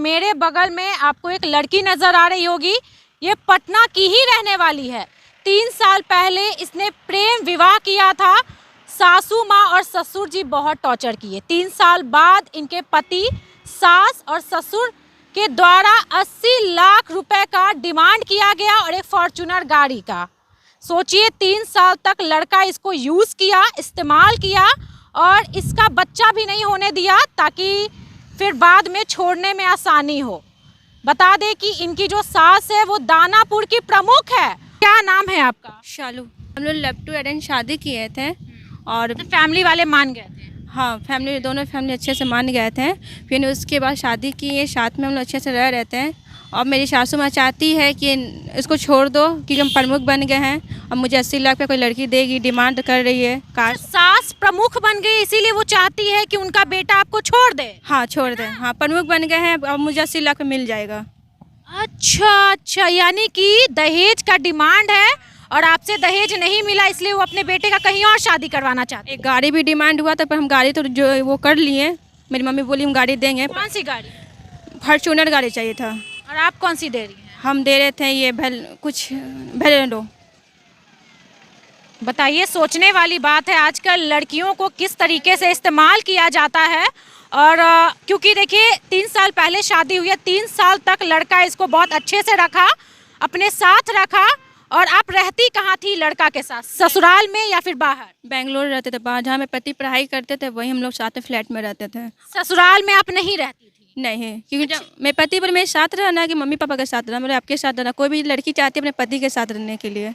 मेरे बगल में आपको एक लड़की नजर आ रही होगी। ये पटना की ही रहने वाली है। 3 साल पहले इसने प्रेम विवाह किया था। सासू माँ और ससुर जी बहुत टॉर्चर किए। 3 साल बाद इनके पति, सास और ससुर के द्वारा 80 लाख रुपए का डिमांड किया गया और एक फॉर्च्यूनर गाड़ी का। सोचिए, 3 साल तक लड़का इसको यूज़ किया, इस्तेमाल किया और इसका बच्चा भी नहीं होने दिया ताकि फिर बाद में छोड़ने में आसानी हो। बता दें कि इनकी जो सास है वो दानापुर की प्रमुख है। क्या नाम है आपका? शालू। हम लोग लव टू अरेंज शादी किए थे और तो फैमिली वाले मान गए थे? हाँ, फैमिली, दोनों फैमिली अच्छे से मान गए थे। फिर उसके बाद शादी किए, साथ में हम लोग अच्छे से रह रहे थे। और मेरी सासू माँ चाहती है कि इसको छोड़ दो क्योंकि हम प्रमुख बन गए हैं और मुझे 80 लाख पे कोई लड़की देगी, डिमांड कर रही है। कार सास प्रमुख बन गई इसीलिए वो चाहती है कि उनका बेटा आपको छोड़ दे? हाँ, छोड़ दे। हाँ, प्रमुख बन गए हैं, अब मुझे 80 लाख में मिल जाएगा। अच्छा, यानी कि दहेज का डिमांड है और आपसे दहेज नहीं मिला इसलिए वो अपने बेटे का कहीं और शादी करवाना चाहते हैं। एक गाड़ी भी डिमांड हुआ था पर हम गाड़ी तो जो वो कर लिए। मेरी मम्मी बोली हम गाड़ी देंगे। कौन सी गाड़ी? फॉर्च्यूनर गाड़ी चाहिए था। और आप कौन सी दे रही हैं? हम दे रहे थे ये भेलेंडो। बताइए, सोचने वाली बात है आजकल लड़कियों को किस तरीके से इस्तेमाल किया जाता है। और क्योंकि देखिए 3 साल पहले शादी हुई है, 3 साल तक लड़का इसको बहुत अच्छे से रखा, अपने साथ रखा। और आप रहती कहाँ थी लड़का के साथ? ससुराल में या फिर बाहर? बेंगलोर रहते थे, बाहर जहाँ मेरे पति पढ़ाई करते थे वहीं हम लोग साथ में फ्लैट में रहते थे। ससुराल में आप नहीं रहती थी? नहीं, क्योंकि जब मेरे पति पर मेरे साथ रहना कि मम्मी पापा के साथ रहना, मेरे आपके साथ रहना, कोई भी लड़की चाहती है अपने पति के साथ रहने के लिए।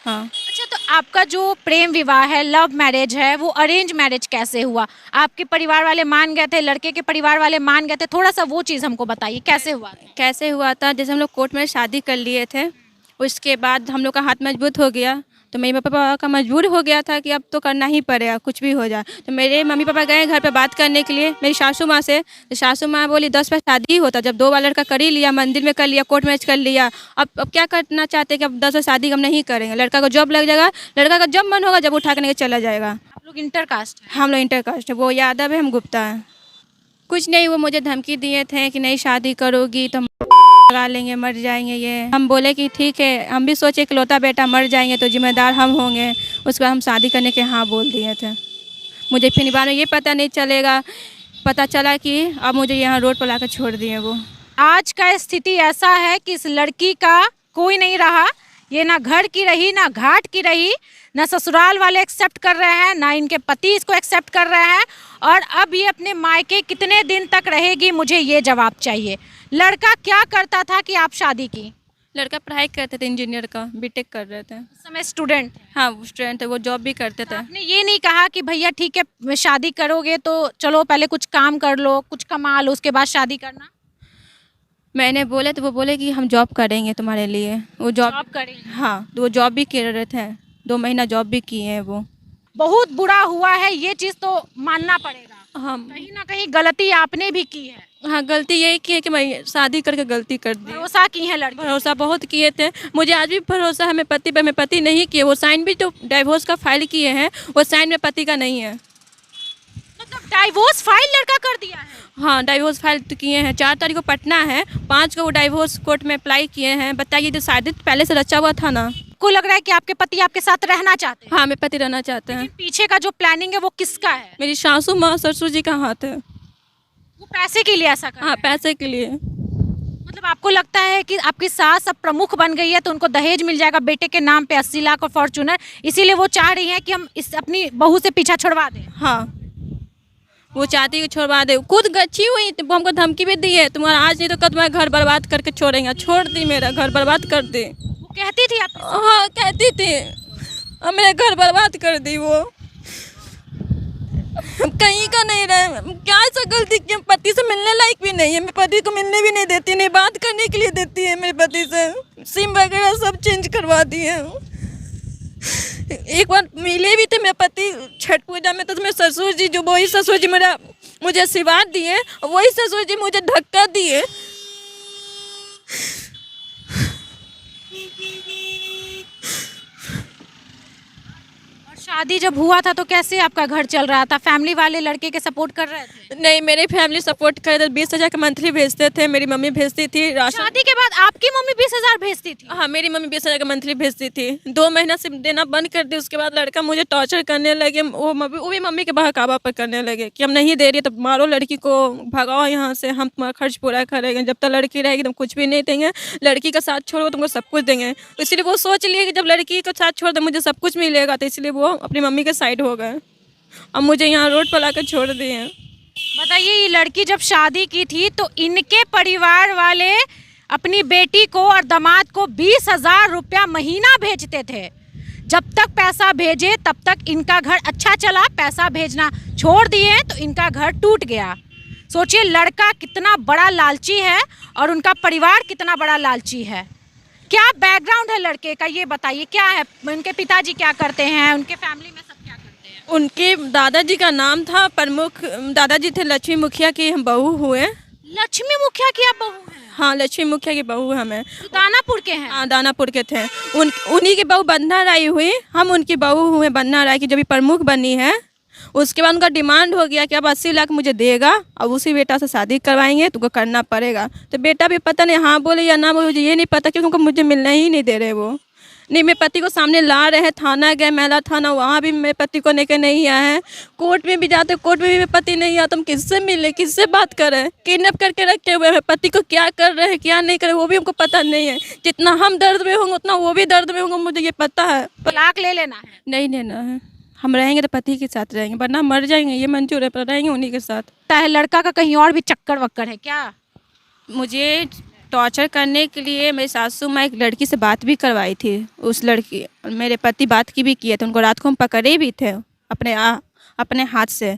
हाँ। अच्छा, तो आपका जो प्रेम विवाह है, लव मैरिज है, वो अरेंज मैरिज कैसे हुआ? आपके परिवार वाले मान गए थे, लड़के के परिवार वाले मान गए थे? थोड़ा सा वो चीज़ हमको बताइए, कैसे हुआ था? कैसे हुआ था, जैसे हम लोग कोर्ट में शादी कर लिए थे, उसके बाद हम लोग का हाथ मजबूत हो गया तो मेरे पापा का मजबूर हो गया था कि अब तो करना ही पड़ेगा, कुछ भी हो जाए। तो मेरे मम्मी पापा गए घर पे बात करने के लिए मेरी सासू माँ से। तो सासू माँ बोली 10 पर शादी होता, जब 2 बार लड़का कर ही लिया, मंदिर में कर लिया, कोर्ट मैरिज कर लिया, अब क्या करना चाहते हैं कि अब 10 पर शादी हम नहीं करेंगे। लड़का को जॉब लग जाएगा, लड़का का जब मन होगा जब उठा कर चला जाएगा। आप लोग इंटर कास्ट हैं? हम लोग इंटर कास्ट है, वो यादव है, हम गुप्ता है। कुछ नहीं, वो मुझे धमकी दिए थे कि नहीं शादी करोगी तो लगा लेंगे, मर जाएंगे। ये हम बोले कि ठीक है, हम भी सोचे कि लौता बेटा मर जाएंगे तो जिम्मेदार हम होंगे। उसके बाद हम शादी करने के हाँ बोल दिए थे। मुझे फिर बाद में ये पता नहीं चलेगा, पता चला कि अब मुझे यहाँ रोड पर लाकर छोड़ दिए वो। आज का स्थिति ऐसा है कि इस लड़की का कोई नहीं रहा। ये ना घर की रही, ना घाट की रही, ना ससुराल वाले एक्सेप्ट कर रहे हैं, ना इनके पति इसको एक्सेप्ट कर रहे हैं। और अब ये अपने मायके कितने दिन तक रहेगी, मुझे ये जवाब चाहिए। लड़का क्या करता था कि आप शादी की? लड़का पढ़ाई करते थे, इंजीनियर का बीटेक कर रहे थे। उस समय स्टूडेंट? हाँ, वो स्टूडेंट थे, वो जॉब भी करते थे। आपने ये नहीं कहा कि भैया ठीक है शादी करोगे तो चलो पहले कुछ काम कर लो, कुछ कमा लो, उसके बाद शादी करना? मैंने बोले तो वो बोले कि हम जॉब करेंगे तुम्हारे लिए। वो जॉब करेंगे? हाँ, तो वो जॉब भी कर रहे थे, 2 महीना जॉब भी किए हैं वो। बहुत बुरा हुआ है, ये चीज़ तो मानना पड़ेगा। हाँ, कहीं ना कहीं गलती आपने भी की है। हाँ, गलती यही की है कि मैं शादी करके गलती कर दी। भरोसा की है लड़की? भरोसा बहुत किए थे, मुझे आज भी भरोसा है मेरे पति पर। मेरे पति नहीं किए, वो साइन भी जो डाइवोर्स का फाइल किए हैं वो साइन मेरे पति का नहीं है। मतलब डाइवोर्स फाइल लड़का कर दिया है? हाँ, डाइवोर्स फाइल तो किए हैं। 4 तारीख को पटना है, 5 को वो डाइवोर्स कोर्ट में अप्लाई किए हैं। बताइए, जो शादी पहले से रचा हुआ था ना। को लग रहा है कि आपके पति आपके साथ रहना चाहते हैं? हाँ, मेरे पति रहना चाहते हैं। पीछे का जो प्लानिंग है वो किसका है? मेरी सासू माँ ससुर जी का हाथ है। वो पैसे के लिए ऐसा कर रहे हाँ, हैं? पैसे के लिए। मतलब आपको लगता है कि आपकी सास अब प्रमुख बन गई है तो उनको दहेज मिल जाएगा बेटे के नाम पे 80 लाख और फॉर्च्यूनर, इसीलिए वो चाह रही हैं कि हम इस अपनी बहू से पीछा छुड़वा दें? हाँ, वो चाहती है कि छोड़वा दे। खुद गच्छी हुई तो वो हमको धमकी भी दी है, तुम्हारा आज नहीं तो कल तुम्हारा घर बर्बाद करके छोड़ेंगे। छोड़ दी, मेरा घर बर्बाद कर दी। वो कहती थी आप? हाँ, कहती थी, अब मेरा घर बर्बाद कर दी वो। कहीं का नहीं रहे, क्या ऐसा गलती कि पति से मिलने लायक भी नहीं है। मेरे पति को मिलने भी नहीं देती, नहीं बात करने के लिए देती है। मेरे पति से सिम वगैरह सब चेंज करवा दिए। एक बार मिले भी थे मेरे पति छठ पूजा में, तो मेरे ससुर जी, जो वही ससुर जी मेरा मुझे आशीर्वाद दिए, वही ससुर जी मुझे धक्का दिए। शादी जब हुआ था तो कैसे आपका घर चल रहा था? फैमिली वाले लड़के के सपोर्ट कर रहे थे? नहीं, मेरी फैमिली सपोर्ट करे थे, 20,000 का मंथली भेजते थे, मेरी मम्मी भेजती थी राशन। शादी के बाद आपकी मम्मी 20,000 भेजती थी? हाँ, मेरी मम्मी 20,000 का मंथली भेजती थी। 2 महीना से देना बंद कर दी। उसके बाद लड़का मुझे टॉर्चर करने लगे, वो भी मम्मी के बहकावा पर करने लगे कि हम नहीं दे रही तो मारो लड़की को, भगाओ यहाँ से, हम तुम्हारा खर्च पूरा करेंगे, जब तक लड़की रहेगी तुम कुछ भी नहीं देंगे, लड़की का साथ छोड़ो तुमको सब कुछ देंगे। इसलिए वो सोच लिए कि जब लड़की का साथ छोड़ दे मुझे सब कुछ मिलेगा, तो इसलिए वो अपनी मम्मी के साइड हो गए। अब मुझे यहाँ रोड पर लाकर छोड़ दिए हैं। बताइए, ये लड़की जब शादी की थी तो इनके परिवार वाले अपनी बेटी को और दामाद को 20,000 रुपया महीना भेजते थे। जब तक पैसा भेजे तब तक इनका घर अच्छा चला, पैसा भेजना छोड़ दिए तो इनका घर टूट गया। सोचिए लड़का कितना बड़ा लालची है और उनका परिवार कितना बड़ा लालची है। क्या बैकग्राउंड है लड़के का, ये बताइए, क्या है? उनके पिताजी क्या करते हैं, उनके फैमिली में सब क्या करते हैं? उनके दादाजी का नाम था प्रमुख, दादाजी थे लक्ष्मी मुखिया की हम बहू हुए। लक्ष्मी मुखिया की आप बहू हैं? हाँ, लक्ष्मी मुखिया की बहू हमें। तो दानापुर के हैं? हाँ, दानापुर के थे। उन्हीं की बहू बंधना राय हुई, हम उनकी बहू हुए बंधना राय की, जब भी प्रमुख बनी है। उसके बाद उनका डिमांड हो गया कि अब 80 लाख मुझे देगा, अब उसी बेटा से शादी करवाएंगे, तुमको करना पड़ेगा। तो बेटा भी पता नहीं हाँ बोले या ना बोले, मुझे ये नहीं पता क्योंकि उनको मुझे मिलना ही नहीं दे रहे वो। नहीं, मेरे पति को सामने ला रहे, थाना गए, मैला थाना, वहाँ भी मेरे पति को लेकर नहीं आए हैं। कोर्ट में भी जाते, कोर्ट में भी मेरे पति नहीं आता। हम किससे मिले, किससे बात करें? किडनैप करके रखे हुए हैं। पति को क्या कर रहे हैं, क्या नहीं कर रहे, वो भी हमको पता नहीं है। जितना हम दर्द में होंगे उतना वो भी दर्द में होंगे, मुझे ये पता है। तलाक ले लेना है? नहीं लेना है। हम रहेंगे तो पति के साथ रहेंगे, वरना मर जाएंगे, ये मंजूर है, पर रहेंगे उन्हीं के साथ। है लड़का का कहीं और भी चक्कर वक्कर है क्या? मुझे टॉर्चर करने के लिए मेरी सासू माँ एक लड़की से बात भी करवाई थी। उस लड़की मेरे पति बात की भी किए थे, उनको रात को हम पकड़े भी थे अपने हाथ से।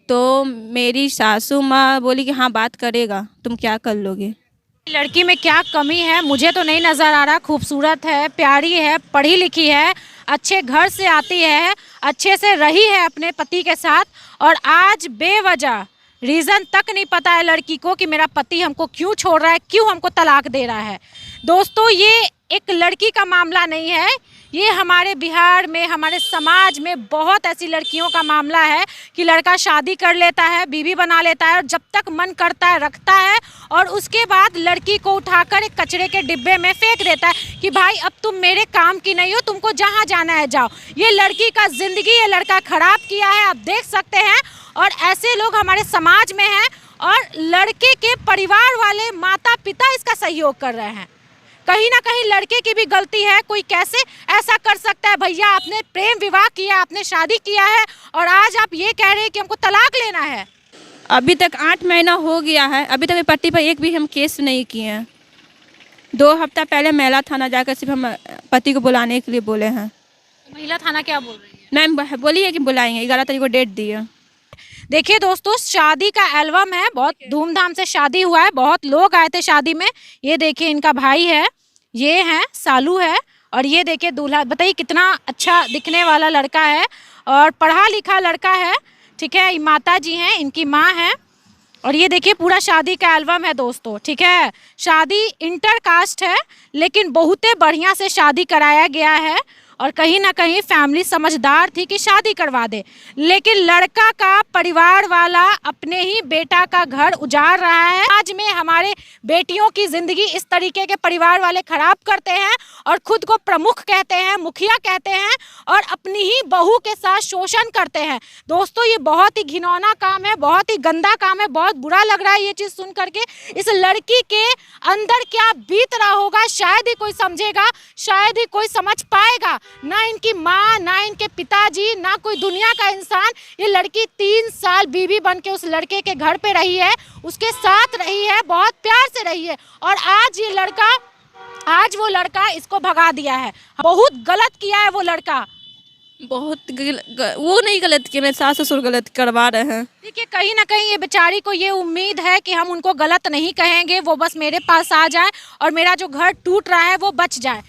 तो मेरी सासू माँ बोली कि हाँ बात करेगा, तुम क्या कर लोगे। लड़की में क्या कमी है मुझे तो नहीं नज़र आ रहा। खूबसूरत है, प्यारी है, पढ़ी लिखी है, अच्छे घर से आती है, अच्छे से रही है अपने पति के साथ, और आज बेवजह रीज़न तक नहीं पता है लड़की को कि मेरा पति हमको क्यों छोड़ रहा है, क्यों हमको तलाक दे रहा है। दोस्तों, ये एक लड़की का मामला नहीं है, ये हमारे बिहार में, हमारे समाज में बहुत ऐसी लड़कियों का मामला है कि लड़का शादी कर लेता है, बीवी बना लेता है, और जब तक मन करता है रखता है, और उसके बाद लड़की को उठाकर एक कचरे के डिब्बे में फेंक देता है कि भाई अब तुम मेरे काम की नहीं हो, तुमको जहाँ जाना है जाओ। ये लड़की का ज़िंदगी ये लड़का ख़राब किया है, आप देख सकते हैं। और ऐसे लोग हमारे समाज में हैं, और लड़के के परिवार वाले, माता पिता इसका सहयोग कर रहे हैं। कहीं ना कहीं लड़के की भी गलती है। कोई कैसे ऐसा कर सकता है? भैया, आपने प्रेम विवाह किया, आपने शादी किया है, और आज आप ये कह रहे हैं कि हमको तलाक लेना है। अभी तक 8 महीना हो गया है, अभी तक मेरे पति पर एक भी हम केस नहीं किए हैं। 2 हफ्ता पहले मैला थाना जाकर सिर्फ हम पति को बुलाने के लिए बोले हैं। महिला थाना क्या बोल रही है? मैम बोली है कि बुलाएंगे, 11 तारीख को डेट दी है। देखिए दोस्तों, शादी का एल्बम है, बहुत धूमधाम से शादी हुआ है, बहुत लोग आए थे शादी में। ये देखिए इनका भाई है, ये है सालू है, और ये देखिए दूल्हा। बताइए कितना अच्छा दिखने वाला लड़का है और पढ़ा लिखा लड़का है। ठीक है, माता जी हैं, इनकी माँ है, और ये देखिए पूरा शादी का एल्बम है दोस्तों। ठीक है, शादी इंटर कास्ट है, लेकिन बहुते बढ़िया से शादी कराया गया है, और कहीं ना कहीं फैमिली समझदार थी कि शादी करवा दे। लेकिन लड़का का परिवार वाला अपने ही बेटा का घर उजाड़ रहा है। आज में हमारे बेटियों की ज़िंदगी इस तरीके के परिवार वाले ख़राब करते हैं, और ख़ुद को प्रमुख कहते हैं, मुखिया कहते हैं, और अपनी ही बहू के साथ शोषण करते हैं। दोस्तों, ये बहुत ही घिनौना काम है, बहुत ही गंदा काम है, बहुत बुरा लग रहा है ये चीज़ सुन करके। इस लड़की के अंदर क्या बीत रहा होगा शायद ही कोई समझेगा, शायद ही कोई समझ पाएगा। ना इनकी माँ, ना इनके पिताजी, ना कोई दुनिया का इंसान। ये लड़की 3 साल बीवी बन के उस लड़के के घर पे रही है, उसके साथ रही है, बहुत प्यार से रही है, और आज वो लड़का इसको भगा दिया है। बहुत गलत किया है वो लड़का, वो नहीं गलत किया, मेरे सास ससुर गलत करवा रहे हैं। देखिए कहीं ना कहीं ये बेचारी को ये उम्मीद है कि हम उनको गलत नहीं कहेंगे, वो बस मेरे पास आ जाए और मेरा जो घर टूट रहा है वो बच जाए।